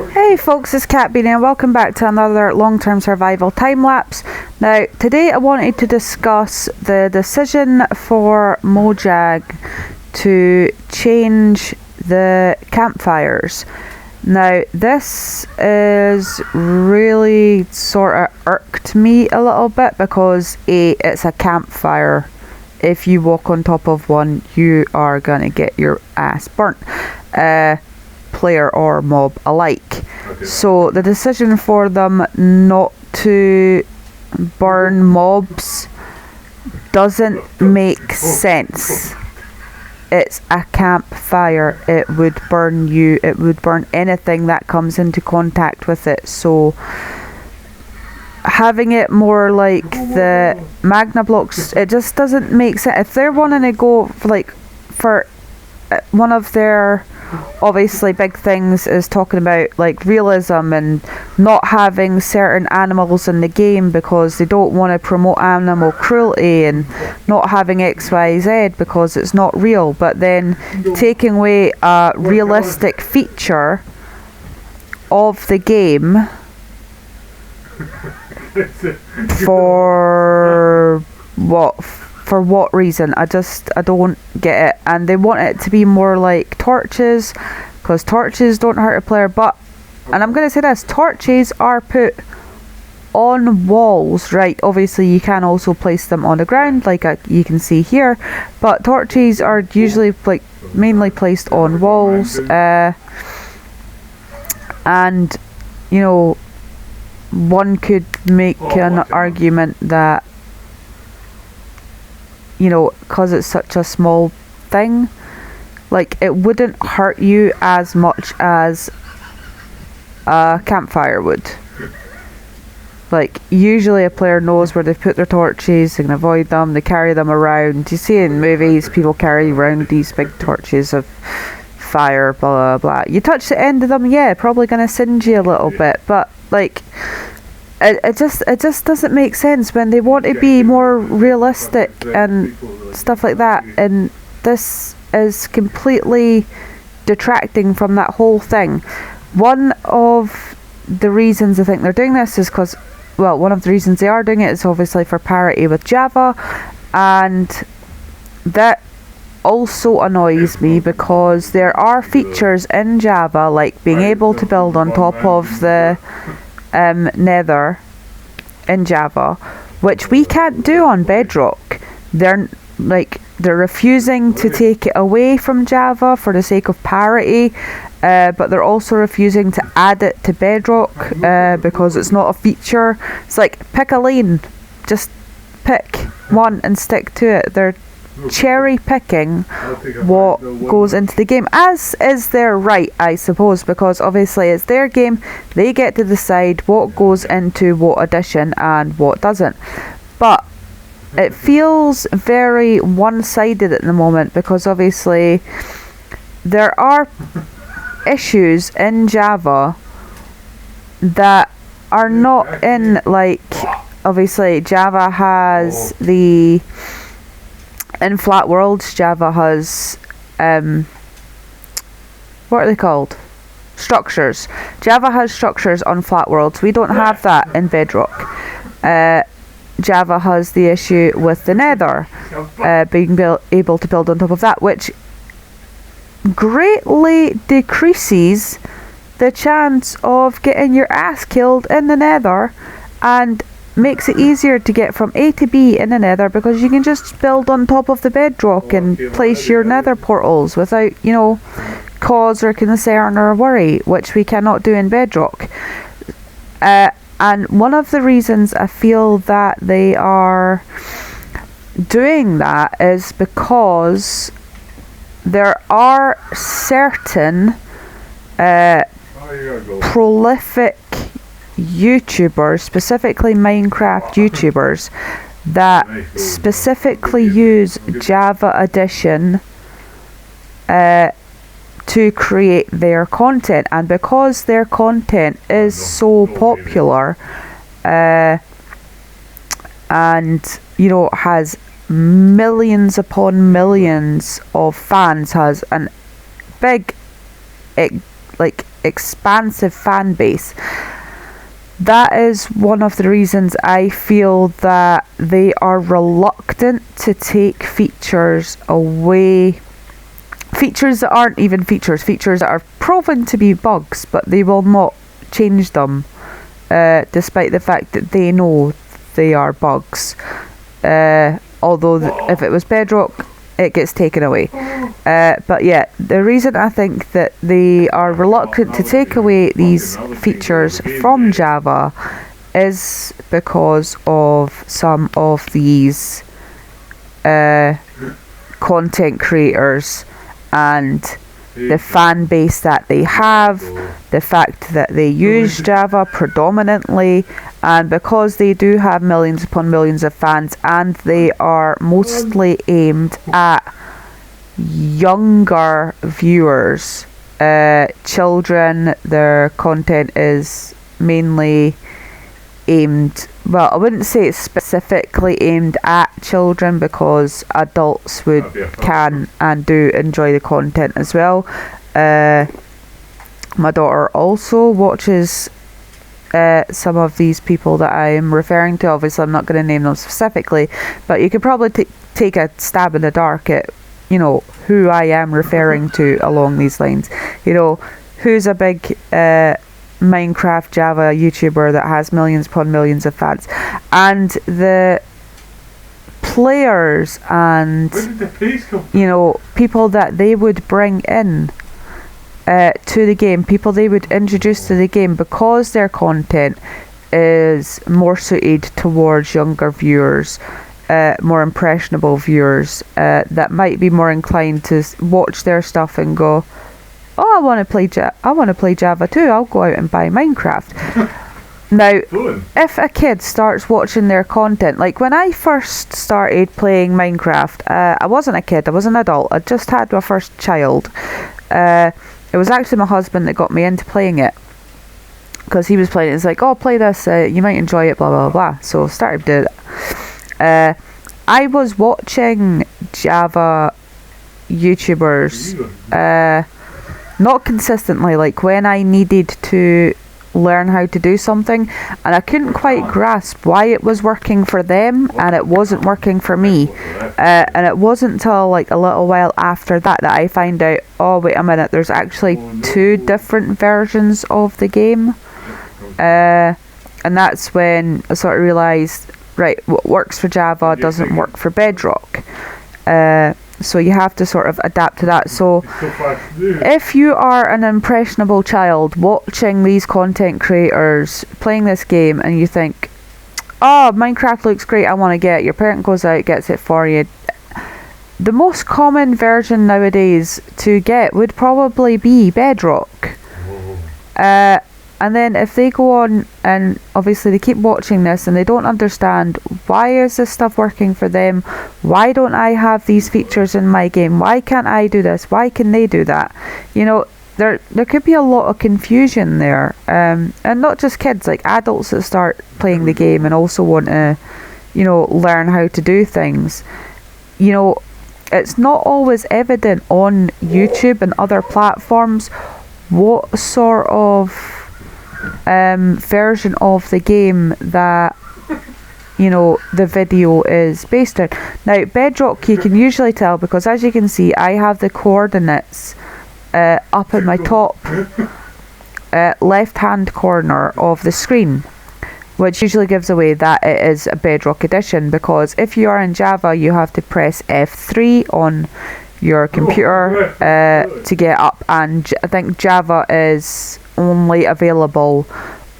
Hey folks, it's Kat.Beanie and welcome back to another long-term survival time-lapse. Now, today I wanted to discuss the decision for Mojang to change the campfires. Now, this is really sort of irked me a little bit because A, it's a campfire. If you walk on top of one, you are going to get your ass burnt. Player or mob alike. Okay. So the decision for them not to burn mobs doesn't make sense. It's a campfire. It would burn you. It would burn anything that comes into contact with it. So having it more like the Magna blocks, it just doesn't make sense. If they're wanting to go for one of their obviously big things is talking about like realism and not having certain animals in the game because they don't want to promote animal cruelty and not having XYZ because it's not real, but then taking away a realistic feature of the game for what reason? I don't get it. And they want it to be more like torches, because torches don't hurt a player. But, and I'm going to say this, torches are put on walls, right? Obviously you can also place them on the ground like you can see here, but torches are usually like mainly placed on walls. And you know, one could make an argument that, you know, because it's such a small thing, like it wouldn't hurt you as much as a campfire would. Like usually a player knows where they've put their torches, they can avoid them, they carry them around. You see in movies people carry around these big torches of fire, blah blah blah. You touch the end of them, yeah, probably gonna singe you a little bit, but like it just doesn't make sense when they want to be more realistic and stuff like that, and this is completely detracting from that whole thing. One of the reasons I think they're doing this is because, well, one of the reasons they are doing it is obviously for parity with Java, and that also annoys me because there are features in Java like being able to build on top of the Nether in Java, which we can't do on Bedrock. They're refusing to take it away from Java for the sake of parity, but they're also refusing to add it to Bedrock because it's not a feature. It's like, pick a lane, just pick one and stick to it. They're cherry picking what goes into the game, as is their right, I suppose, because obviously it's their game. They get to decide what goes into what edition and what doesn't. But it feels very one-sided at the moment because obviously there are issues in Java that are not in, like, obviously Java has the in flat worlds, Java has what are they called? Structures. Java has structures on flat worlds. We don't have that in Bedrock. Java has the issue with the Nether, being able to build on top of that, which greatly decreases the chance of getting your ass killed in the Nether, and makes it easier to get from A to B in the Nether because you can just build on top of the bedrock and place your Nether portals without, you know, cause or concern or worry, which we cannot do in Bedrock. And one of the reasons I feel that they are doing that is because there are certain prolific YouTubers, specifically Minecraft YouTubers, that specifically use Java Edition to create their content, and because their content is so popular and, you know, has millions upon millions of fans, has an big expansive fan base. That is one of the reasons I feel that they are reluctant to take features away. Features that aren't even features that are proven to be bugs, but they will not change them, despite the fact that they know they are bugs. Although if it was Bedrock, it gets taken away. But yeah, the reason I think that they are reluctant to take away these features from Java is because of some of these content creators and the fan base that they have, the fact that they use Java predominantly, and because they do have millions upon millions of fans, and they are mostly aimed at younger viewers, children. Their content is mainly aimed, well, I wouldn't say it's specifically aimed at children, because adults can and do enjoy the content as well. My daughter also watches some of these people that I am referring to. Obviously I'm not going to name them specifically, but you could probably take a stab in the dark at, you know, who I am referring to along these lines. You know, who's a big Minecraft Java YouTuber that has millions upon millions of fans, and the players and, you know, people that they would bring in to the game, people they would introduce to the game, because their content is more suited towards younger viewers, more impressionable viewers, that might be more inclined to watch their stuff and go, oh, I want to play Java too. I'll go out and buy Minecraft. Now, if a kid starts watching their content, like when I first started playing Minecraft, I wasn't a kid, I was an adult. I just had my first child. It was actually my husband that got me into playing it, because he was playing it. It's like, oh, play this, you might enjoy it, blah, blah, blah. So I started doing it. I was watching Java YouTubers, not consistently, like when I needed to learn how to do something and I couldn't quite grasp why it was working for them and it wasn't working for me, and it wasn't until like a little while after that that I found out, oh wait a minute, there's actually two different versions of the game, and that's when I sort of realised, right, what works for Java doesn't work for Bedrock. So you have to sort of adapt to that. So if you are an impressionable child watching these content creators playing this game and you think, oh, Minecraft looks great, I want to get it, your parent goes out, gets it for you, the most common version nowadays to get would probably be Bedrock. And then if they go on and obviously they keep watching this and they don't understand, why is this stuff working for them? Why don't I have these features in my game? Why can't I do this? Why can they do that? You know, there could be a lot of confusion there. And not just kids, like adults that start playing the game and also want to, you know, learn how to do things. You know, it's not always evident on YouTube and other platforms what sort of version of the game that, you know, the video is based on. Now Bedrock, you can usually tell because, as you can see, I have the coordinates up in my top left hand corner of the screen, which usually gives away that it is a Bedrock edition, because if you are in Java you have to press F3 on your computer to get up, and I think Java is only available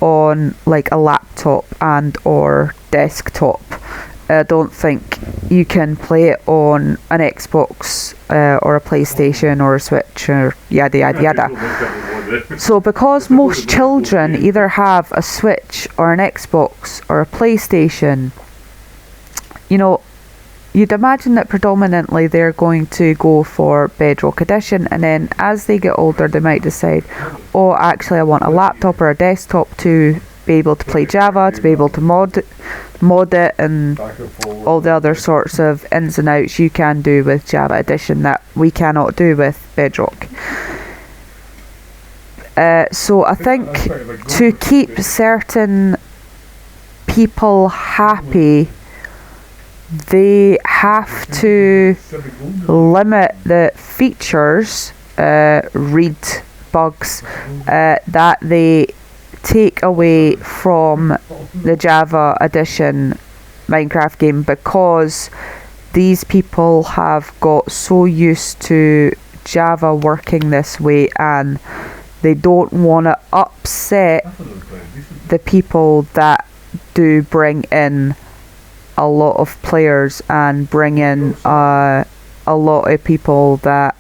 on like a laptop and or desktop. I don't think you can play it on an Xbox or a PlayStation or a Switch or yada yada yada. So because most children either have a Switch or an Xbox or a PlayStation, you know, you'd imagine that predominantly they're going to go for Bedrock Edition, and then as they get older they might decide, oh actually I want a laptop or a desktop to be able to play Java, to be able to mod it and all the other sorts of ins and outs you can do with Java Edition that we cannot do with Bedrock. So I think to keep certain people happy, they have to limit the features, read bugs, that they take away from the Java edition Minecraft game, because these people have got so used to Java working this way, and they don't want to upset the people that do bring in a lot of players and bring in a lot of people that,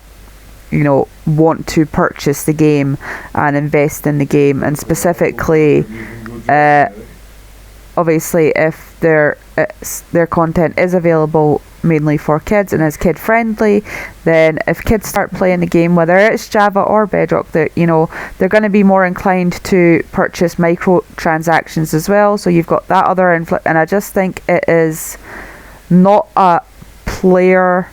you know, want to purchase the game and invest in the game. And specifically, obviously, if their content is available mainly for kids and is kid friendly, then if kids start playing the game, whether it's Java or Bedrock, that, you know, they're going to be more inclined to purchase microtransactions as well. So you've got that other influx, and I just think it is not a player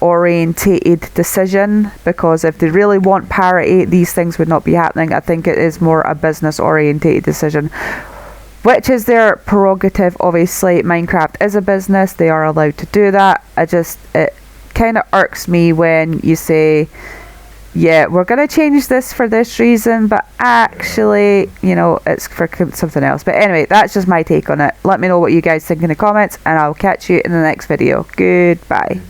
orientated decision, because if they really want parity, these things would not be happening. I think it is more a business orientated decision, which is their prerogative. Obviously, Minecraft is a business, they are allowed to do that. It kind of irks me when you say, yeah, we're going to change this for this reason, but actually, you know, it's for something else. But anyway, that's just my take on it. Let me know what you guys think in the comments, and I'll catch you in the next video. Goodbye.